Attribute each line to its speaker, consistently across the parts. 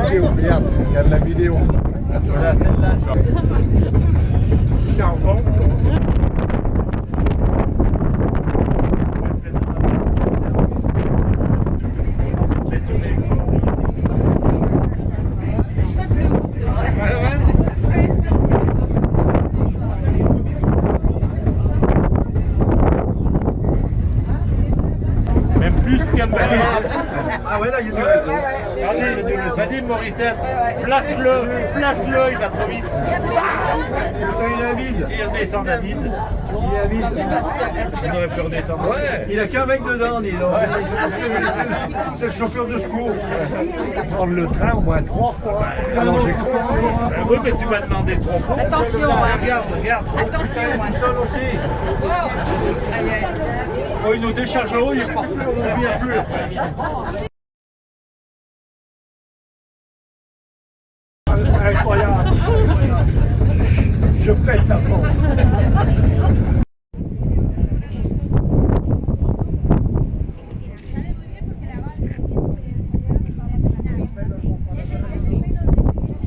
Speaker 1: vidéo, regarde, regarde la vidéo.
Speaker 2: Voilà, celle-là, genre.
Speaker 1: T'es en forme?
Speaker 2: Même plus qu'un balai.
Speaker 1: Ah ouais, là, il y a du réseau.
Speaker 2: Regardez, vas-y Morissette, flash-le, il va trop vite.
Speaker 1: Putain, il est avide.
Speaker 2: Il redescend David.
Speaker 1: Il est avide.
Speaker 2: On aurait pu redescendre. Ouais.
Speaker 1: Il a qu'un mec dedans, dis donc. C'est le chauffeur de secours.
Speaker 2: Prendre le train au moins 3 fois.
Speaker 1: Alors j'ai cru.
Speaker 2: Oui, mais tu m'as demandé 3 fois.
Speaker 3: Attention,
Speaker 2: Regarde.
Speaker 3: attention.
Speaker 1: Seul aussi. Oh, il nous décharge en haut, il repart plus, on ne revient plus.
Speaker 2: Incroyable. Je pète la forme.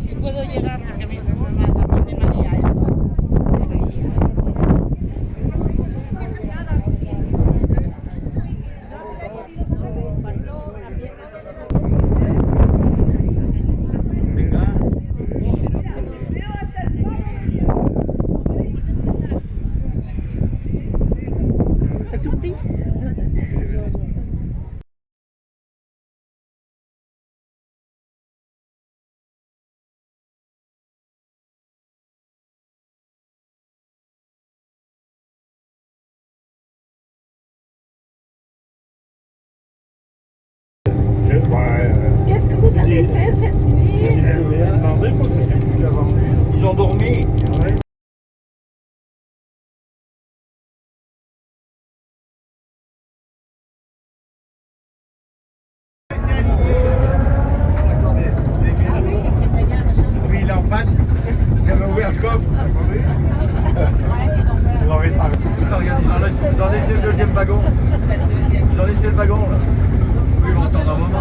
Speaker 4: Si puedo llegar, porque a mí me marea esto. ¿T'as tout pris? Qu'est-ce que vous avez fait cette nuit?
Speaker 1: Ils ont dormi. Oui, il est en panne. Ils avaient ouvert le coffre. Putain, regarde, ils ont laissé le deuxième wagon. Ils ont laissé le wagon là. Oui, ils vont attendre un moment.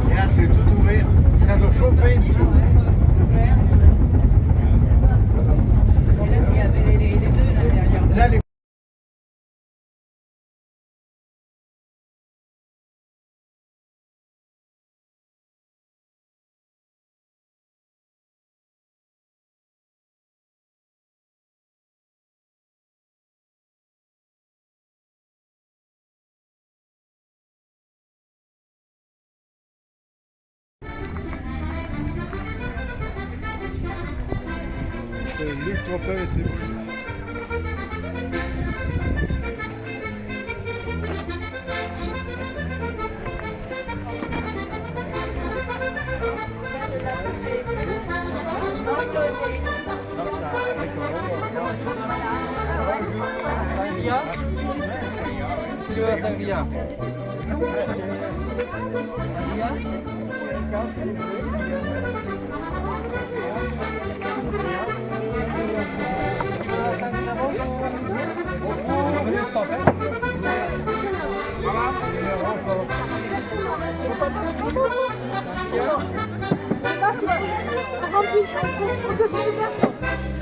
Speaker 1: Regarde, c'est tout ouvert. Ça doit chauffer dessous. Là, les... l'ultra c'est
Speaker 5: Tu veux la sangria?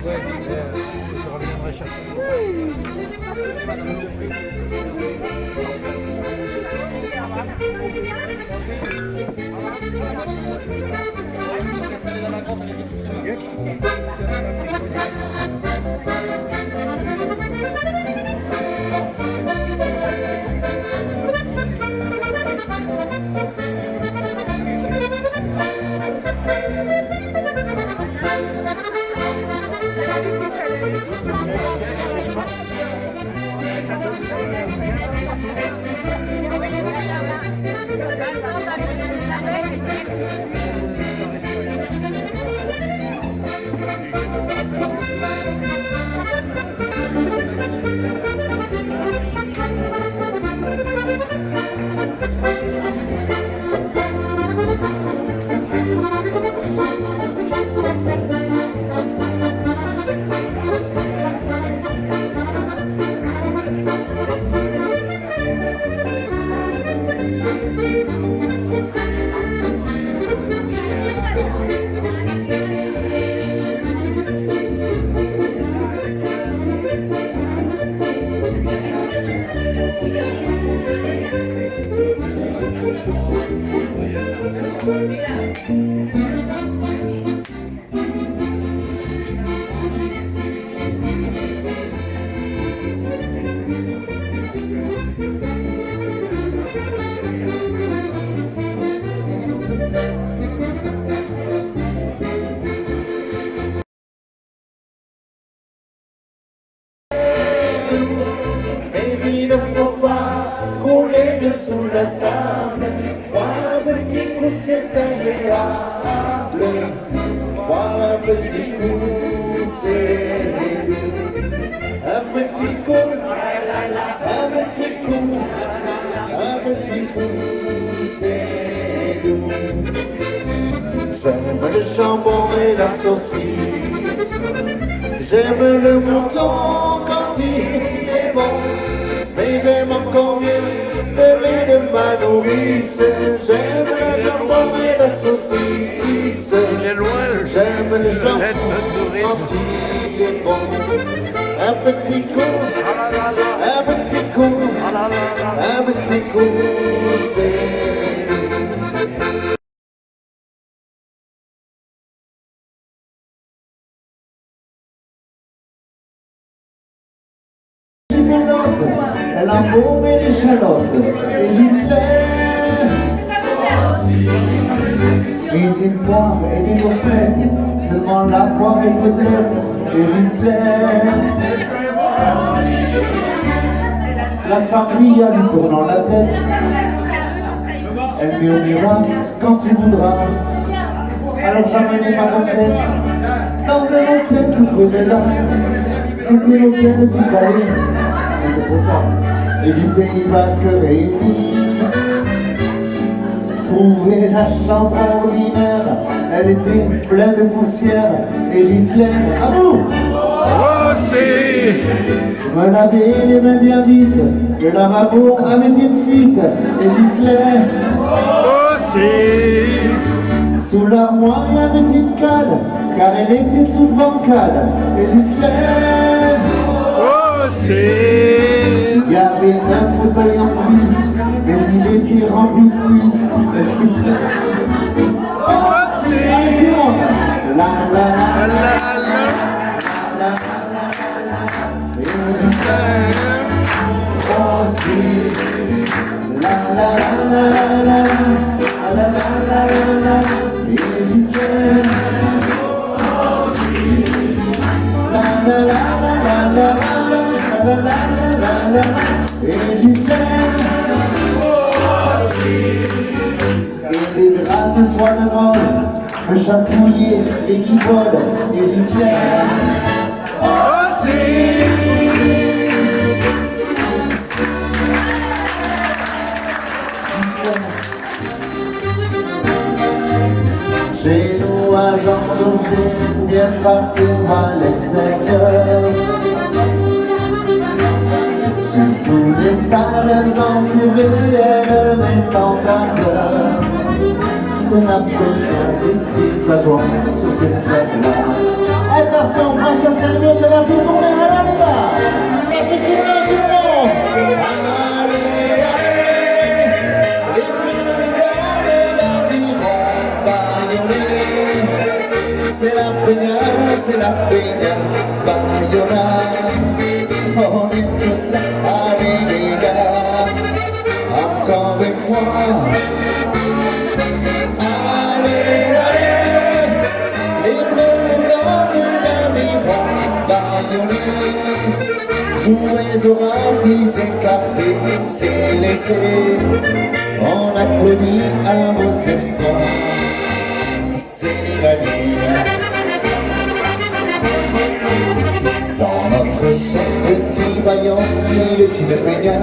Speaker 5: Oui, je reviendrai chercher.
Speaker 3: Mais il ne faut pas rouler dessous la table. Boire un petit coup, c'est agréable. Boire un petit coup, c'est doux. Un petit coup, un petit coup, un petit coup, c'est doux. J'aime le jambon et la saucisse. J'aime le mouton quand il est bon. Mais j'aime encore mieux le lait de ma nourrice. J'aime le jambon et la saucisse. J'aime le jambon quand il est bon. Un petit coup, un petit coup, un petit coup, c'est l'amour et l'échalote, et Ghislaine. Puis une poire et des gaufrettes, seulement la poire est complète, et Ghislaine. La sangria lui tournant la tête, elle murmura quand tu voudras. Alors j'amenai ma conquête dans un hôtel tout près de là. C'était l'hôtel du palais et du Pays Basque réunis. Trouver la chambre ordinaire, elle était pleine de poussière. Et Ghislaine, à vous! Je me lavais les mains bien vite, le lavabo avait une fuite. Et Ghislaine, sous l'armoire il y avait une cale, car elle était toute bancale. Et Ghislaine, il y avait un fauteuil en plus, mais il était rempli de puces. Et Ghislaine, la la la la la la. Et Ghislaine aussi, la la la la la la la la la. Et Ghislaine aussi, la la la la la la la la. Et Ghislaine et les draps de toile molle me chatouillaient et qui volent. Et Ghislaine aussi. Chez nous à Jean d'Auger, bien partout à l'extérieur. Sur tous les stades entirés, elle met en ardeur. C'est la première qui crie sa joie sur cette terre-là. Attention, princesse Hermione, je la fais tourner à la vida. La fais tourner tout le monde. Allez, allez, les bleus de la vie vont bâillonner. C'est la peña, Bayona. On est tous là, allez les gars, encore une fois. Allez, allez, les bleus et blancs de la vie vont bâillonner. Jouez aux rapides écartés, c'est laissé. On applaudit à vos exploits, c'est la vie. Dans notre cher petit Bayon, il est une peña,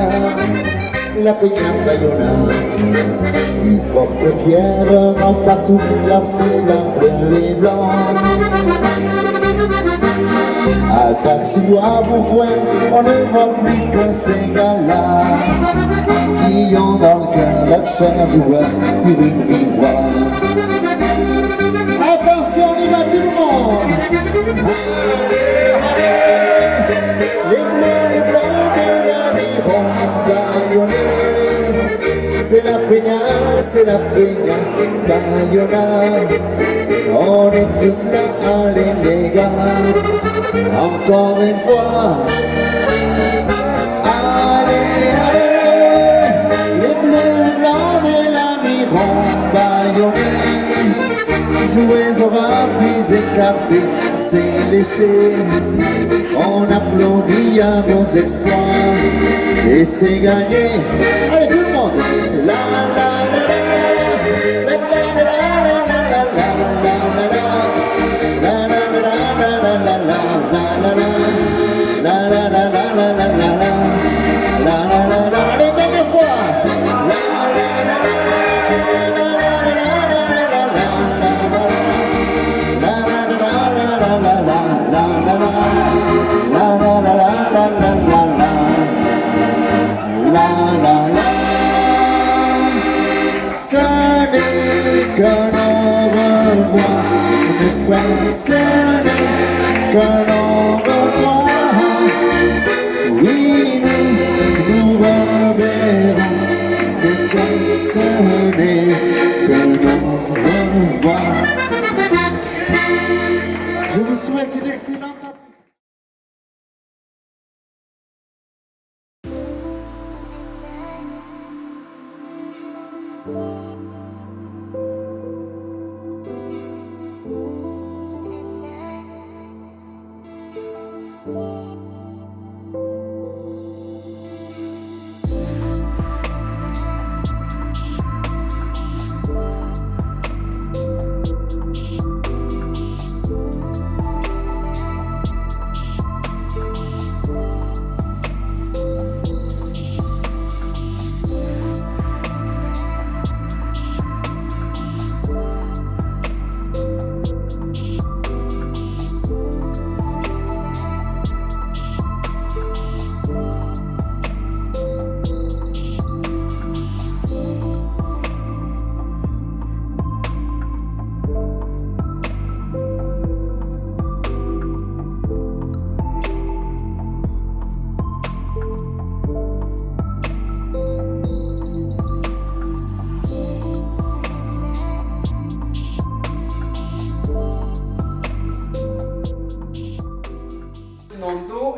Speaker 3: la peña Bayona. Il porte fièrement partout la foule bleu et blanc. À Dax ou à Bourgoin, on ne voit plus que ces gars-là qui ont dans le cœur leur cher joueur du rugby roi. Attention, on y va tout le monde. Allez, allez, les bleus et blancs de la vie vont bayonnais. C'est la peña Bayona. On est tous là, allez les gars, encore une fois. Allez, allez, les bleus blancs de l'Aviron bayonnais. Jouez au rapide écarté, c'est laissé. On applaudit à vos exploits et c'est gagné. Allez tout le monde. La la la la la la la la que l'on revoit, oui, nous reverrons, des fois ce n'est que l'on revoit. Je vous souhaite une excellente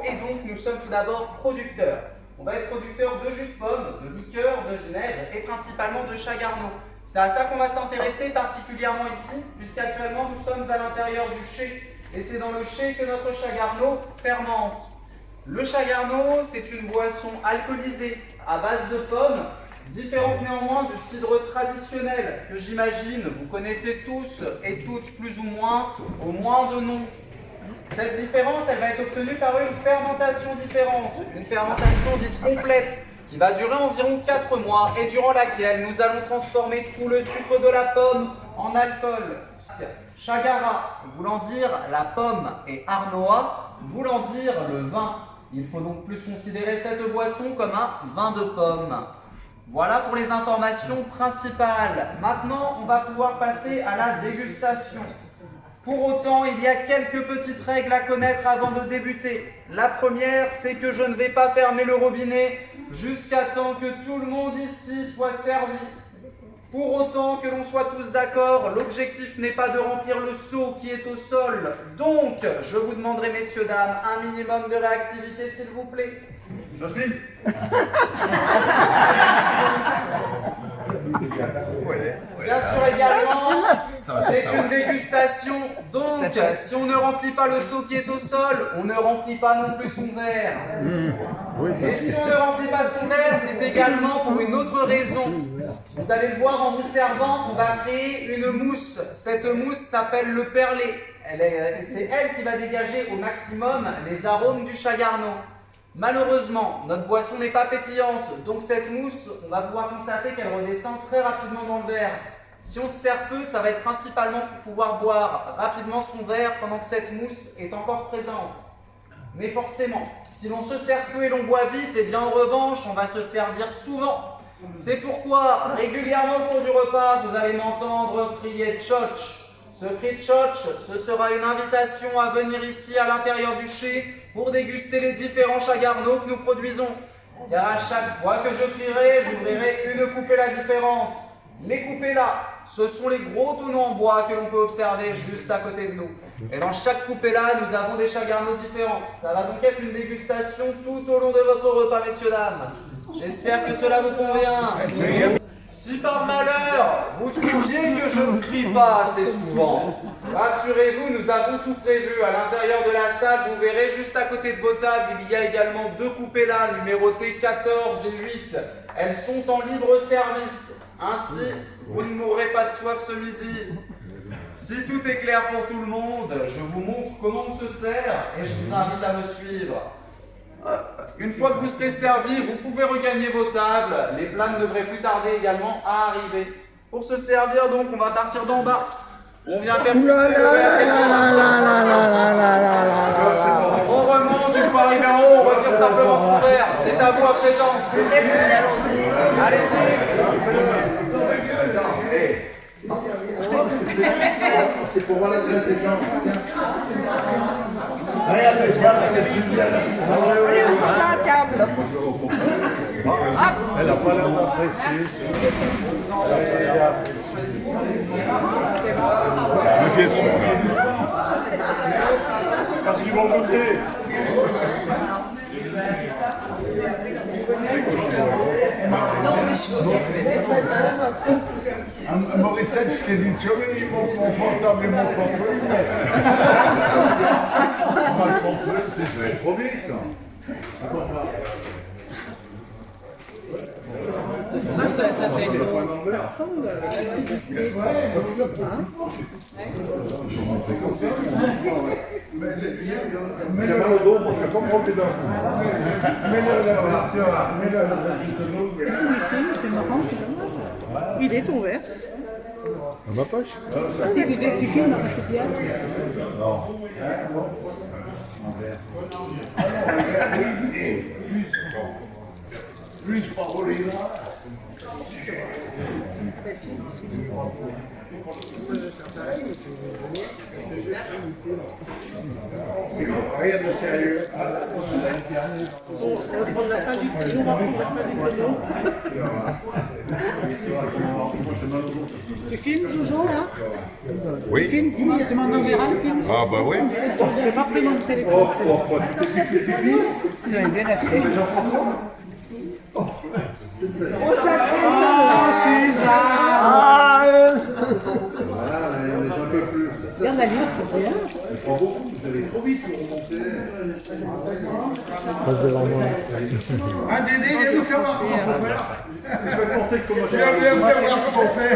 Speaker 6: et donc nous sommes tout d'abord producteurs. On va être producteurs de jus de pomme, de liqueur, de vinaigre et principalement de chagarneau. C'est à ça qu'on va s'intéresser particulièrement ici, puisqu'actuellement nous sommes à l'intérieur du chai et c'est dans le chai que notre chagarneau fermente. Le chagarneau, c'est une boisson alcoolisée à base de pommes, différente néanmoins du cidre traditionnel que j'imagine vous connaissez tous et toutes plus ou moins, au moins de nom. Cette différence, elle va être obtenue par une fermentation différente, une fermentation dite complète, qui va durer environ 4 mois et durant laquelle nous allons transformer tout le sucre de la pomme en alcool. Chagara, voulant dire la pomme, et Arnoa, voulant dire le vin. Il faut donc plus considérer cette boisson comme un vin de pomme. Voilà pour les informations principales. Maintenant, on va pouvoir passer à la dégustation. Pour autant, il y a quelques petites règles à connaître avant de débuter. La première, c'est que je ne vais pas fermer le robinet jusqu'à temps que tout le monde ici soit servi. Pour autant que l'on soit tous d'accord, l'objectif n'est pas de remplir le seau qui est au sol. Donc, je vous demanderai, messieurs, dames, un minimum de réactivité, s'il vous plaît.
Speaker 1: Jocelyne.
Speaker 6: Bien sûr également, c'est une dégustation, donc si on ne remplit pas le seau qui est au sol, on ne remplit pas non plus son verre. Et si on ne remplit pas son verre, c'est également pour une autre raison. Vous allez le voir en vous servant, on va créer une mousse. Cette mousse s'appelle le perlé. C'est elle qui va dégager au maximum les arômes du chagarneau. Malheureusement, notre boisson n'est pas pétillante, donc cette mousse, on va pouvoir constater qu'elle redescend très rapidement dans le verre. Si on se sert peu, ça va être principalement pour pouvoir boire rapidement son verre pendant que cette mousse est encore présente. Mais forcément, si l'on se sert peu et l'on boit vite, et bien en revanche, on va se servir souvent. C'est pourquoi, régulièrement au cours du repas, vous allez m'entendre crier « tchotch ». Ce cri tchotch, ce sera une invitation à venir ici à l'intérieur du chai pour déguster les différents chagarneaux que nous produisons. Car à chaque fois que je crierai, vous verrez une coupella différente. Les coupellas, ce sont les gros tonneaux en bois que l'on peut observer juste à côté de nous. Et dans chaque coupella, nous avons des chagarneaux différents. Ça va donc être une dégustation tout au long de votre repas, messieurs, dames. J'espère que cela vous convient. Si par malheur, vous trouviez que je ne crie pas assez souvent, rassurez-vous, nous avons tout prévu. À l'intérieur de la salle, vous verrez juste à côté de vos tables, il y a également 2 coupellas numérotées 14 et 8. Elles sont en libre service. Ainsi, vous ne mourrez pas de soif ce midi. Si tout est clair pour tout le monde, je vous montre comment on se sert et je vous invite à me suivre. Une fois que vous serez servi, vous pouvez regagner vos tables. Les plats ne devraient plus tarder également à arriver. Pour se servir donc, on va partir d'en bas. On vient faire... On remonte, une fois arrivé en haut, on retire simplement son verre. C'est à vous à présent. Allez-y.
Speaker 1: C'est pour voir la tête des gens.
Speaker 5: Regarde, regarde, c'est génial.
Speaker 4: Allez, on s'en va à table.
Speaker 2: Elle n'a pas l'air d'apprécier. Parce qu'ils vont goûter.
Speaker 1: Morissette, je t'ai dit de sauver mon portable et mon portefeuille. C'est trop vite, là. Mais le mal au dos, moi je ne peux pas me remplir d'un coup.
Speaker 4: C'est marrant, il est ton verre.
Speaker 1: Dans ma poche.
Speaker 4: Si tu filmes, c'est bien.
Speaker 1: Plus Parolina. Rien de sérieux.
Speaker 4: Tu filmes, Jojo, là?
Speaker 7: Oui.
Speaker 4: Tu filmes, dis-moi, tu m'en enverras le film?
Speaker 7: Ah bah oui.
Speaker 4: Je vais pas pris mon téléphone.
Speaker 1: Oh, il est bien assez.
Speaker 4: Oh, ça traîne, ça.
Speaker 1: Voilà, on est un peu plus.
Speaker 4: Regarde la liste, c'est bien.
Speaker 1: Pas beaucoup, vous allez trop vite pour remonter. Ah, Dédé, viens nous faire voir comment il faut faire. Je vais porter comment je vais faire voir comment on fait.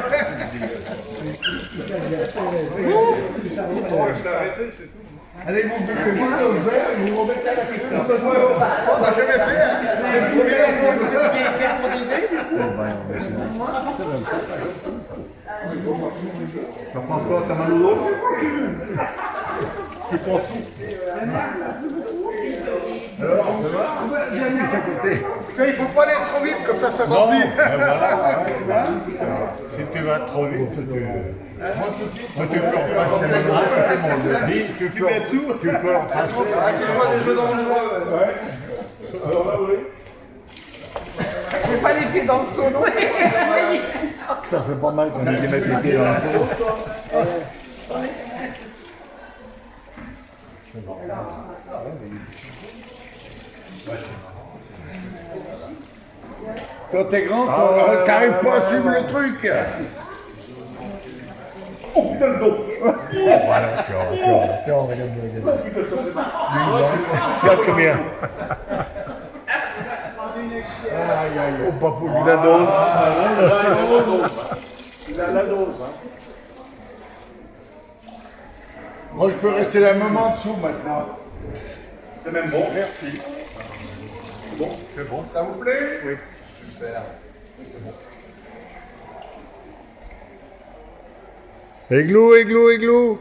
Speaker 1: Allez, mon Dieu, moi, le verre, ils vont mettre à la question. On n'a jamais fait, hein. C'est le Jean-François, t'as mal au dos? Tu penses? Alors, ça va? Bien mis, ça côté. Il ne faut pas aller trop vite, comme ça remplit.
Speaker 2: Si tu vas trop vite, tu peux repasser tu peux repasser.
Speaker 6: Ah, qu'il voit des jeux dangereux.
Speaker 2: Alors là, oui.
Speaker 4: Je vais pas les pieds dans le seau, non?
Speaker 1: Ça fait pas mal qu'on ait les mettre les pieds dans la peau. Toi t'es grand, t'arrives pas à suivre le truc. Oh putain le dos. Voilà, tiens, regarde. Regarde combien. Aïe aïe, oh papou, il a dose.
Speaker 2: Il a la dose. Hein.
Speaker 1: Moi je peux rester la même en dessous maintenant. C'est même bon. Merci. Bon, c'est bon. Ça vous plaît? Oui. Super. C'est bon. Églou, églou, églou.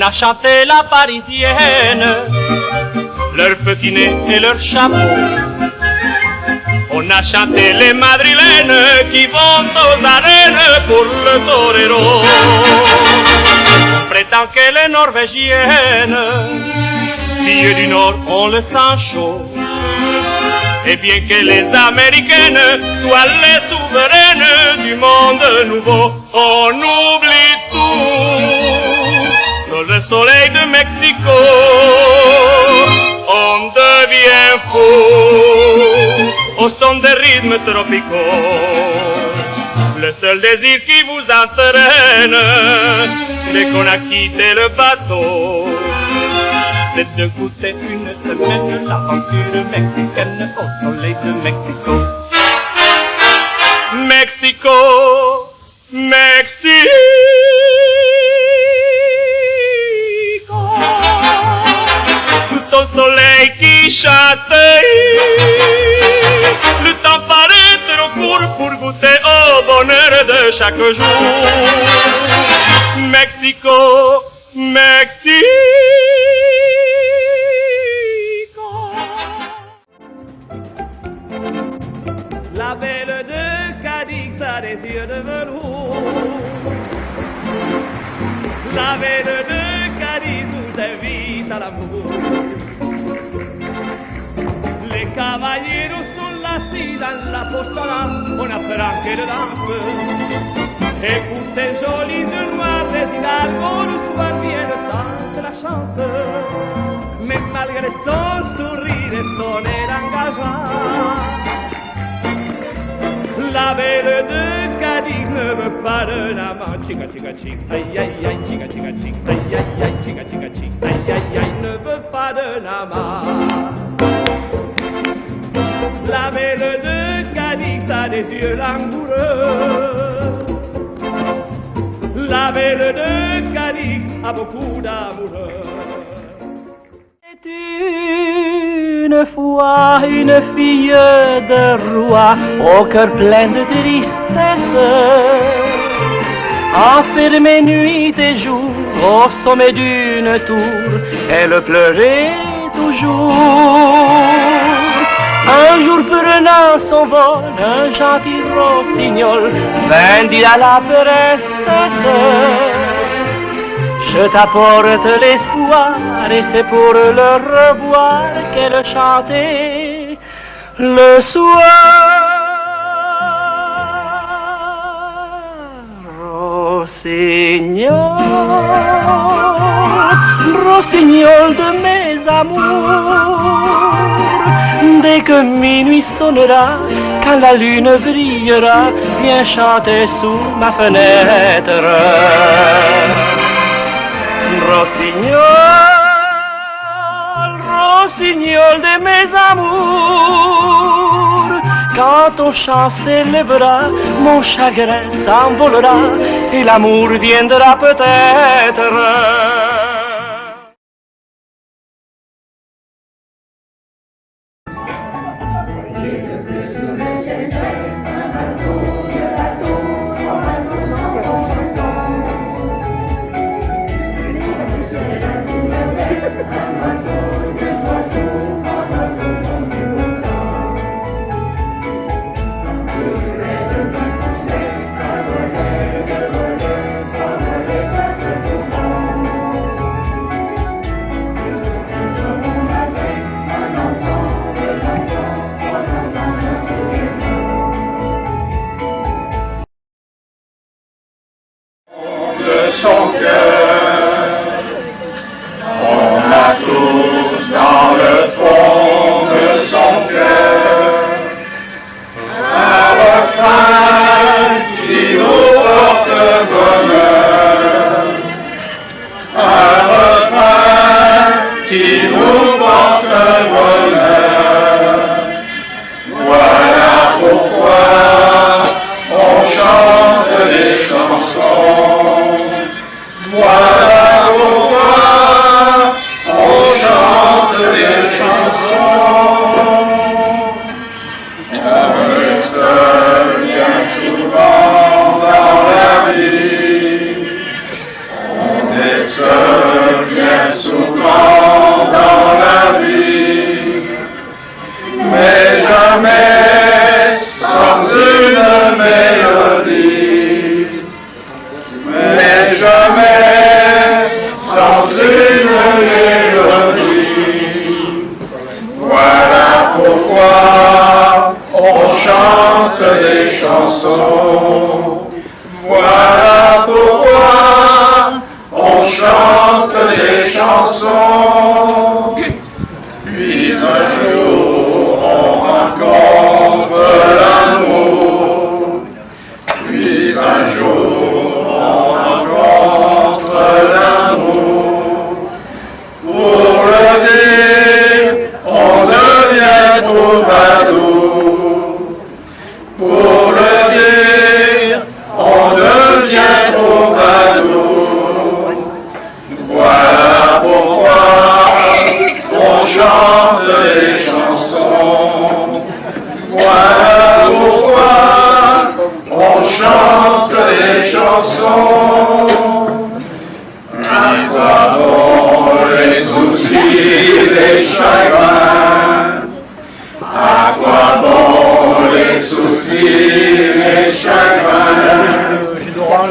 Speaker 7: a chanté la parisienne, leur petit nez et leur chapeau. On a chanté les madrilènes qui vont aux arènes pour le torero. On prétend que les norvégiennes, filles du Nord, ont le sang chaud. Et bien que les américaines soient les souveraines du monde nouveau, on oublie tout. Dans le soleil de Mexico, on devient fou au son des rythmes tropicaux. Le seul désir qui vous entraîne dès qu'on a quitté le bateau, c'est de goûter une semaine l'aventure mexicaine au soleil de Mexico. Mexico, Mexico. Tout au soleil qui châtaille, le temps paraît trop court pour goûter au bonheur de chaque jour. Mexico, Mexico. La belle de Cadix a des yeux de velours. La belle de Cadix nous invite à l'amour. Les caballeros sont assis dans la posada, on apprend qu'elle danse. Et pour ces jolies yeux noirs, les hidalgos le soir viennent tenter la chance. Mais malgré son sourire et son air engageant, la belle de Cadix ne veut pas d'un amant. Chica, chica, chica, aïe, aïe, aïe, chica, chica, chica, aïe, aïe, aïe, chica, chica, chica, aïe, aïe, aïe, ne veut pas d'un amant. La belle de Cadix a des yeux langoureux. La belle de Cadix a beaucoup d'amoureux. Une fois une fille de roi au cœur plein de tristesse, enfermée nuit et jour au sommet d'une tour, elle pleurait toujours. Un jour prenant son vol, un gentil rossignol vint dire à la princesse: je t'apporte l'espoir et c'est pour le revoir qu'elle chantait le soir. Rossignol, rossignol de mes amours, dès que minuit sonnera, quand la lune brillera, viens chanter sous ma fenêtre. Rossignol, rossignol de mes amours, quand ton chant s'élèvera, mon chagrin s'envolera et l'amour viendra peut-être.
Speaker 3: pourquoi on chante des chansons. Voilà pourquoi on chante des chansons. Puis un jour on rencontre l'amour. Puis un jour on rencontre l'amour. Pour le dire, on devient troubadour. Pour le dire, on devient troubadour. Voilà pourquoi on chante des chansons. Voilà pourquoi on chante des chansons. Nous avons les soucis, les chagrins. À quoi bon les soucis, les chagrins?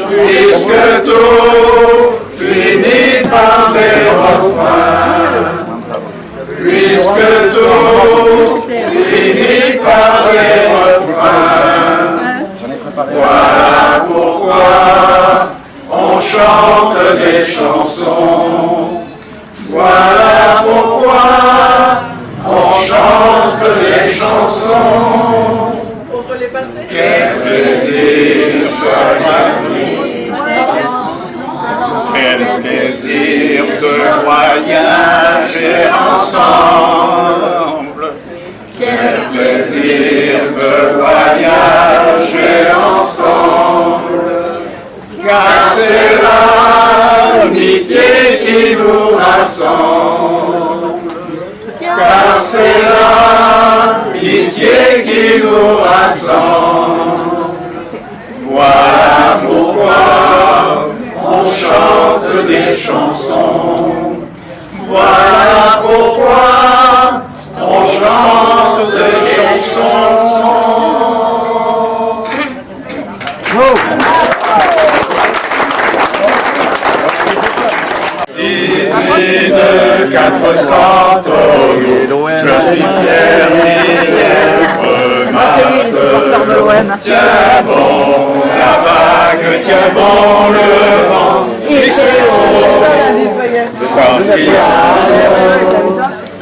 Speaker 3: Puisque tout finit par des refrains. Puisque tout finit par des refrains. Voilà pourquoi on chante des chansons. Voilà pourquoi on chante des chansons. Quel plaisir, quel plaisir de voyager ensemble. Quel plaisir de voyager ensemble. Car c'est l'amitié qui nous rassemble. Car c'est l'amitié qui nous rassemble. Voilà pourquoi on chante des chansons. Voilà pourquoi on chante des chansons. Ici de 400 tonneaux, je suis fier d'être matelot. Tiens bon la vague, tiens bon le vent, ici haut, Santiago.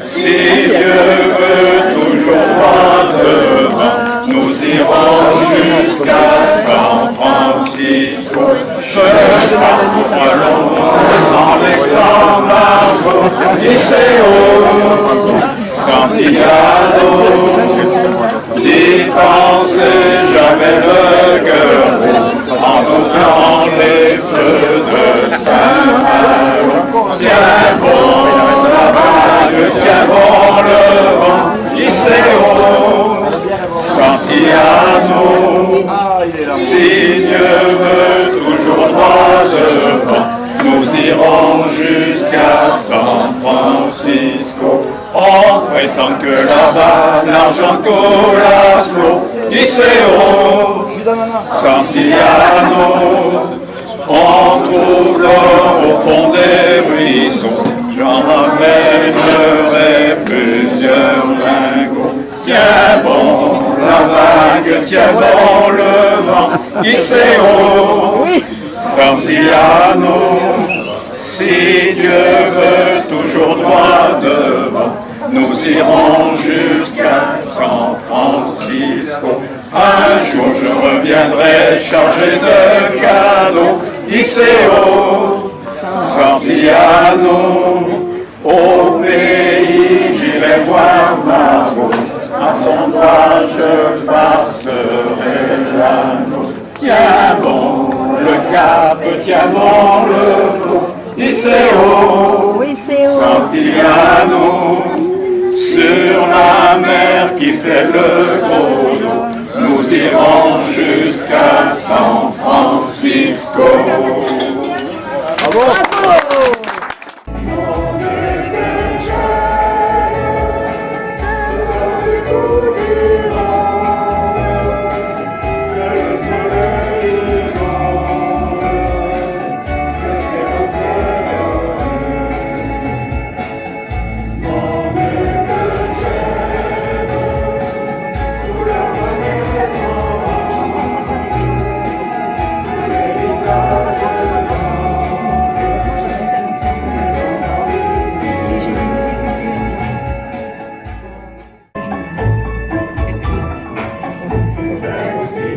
Speaker 3: Si Dieu veut toujours droit devant, nous irons jusqu'à San Francisco. Allons en laissant Margot, Liceo, Santiago. J'y pensais, j'avais le cœur en oubliant les feux de Saint-Malo. Tiens bon la vague, tiens bon le vent, Liceo, Santiago. Si Dieu veut toujours droit devant, nous irons jusqu'à San Francisco. On prétend que là-bas l'argent coule à flot. Liceo, Santiago. On trouve l'or au fond des ruisseaux. J'en ramènerai plusieurs lingots. Tiens bon la vague, tiens bon le vent, Liceo, Santiago. Si Dieu veut toujours droit devant, nous irons jusqu'à San Francisco. Un jour je reviendrai chargé de cadeaux, Liceo, Santiago. Au pays j'irai voir Margot, à son bras je passerai l'anneau. Tiens bon le cap, tiens bon le flot, Liceo, Santiago. Sur la mer qui fait le gros dos, nous irons jusqu'à San Francisco.
Speaker 8: Bravo!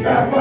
Speaker 5: la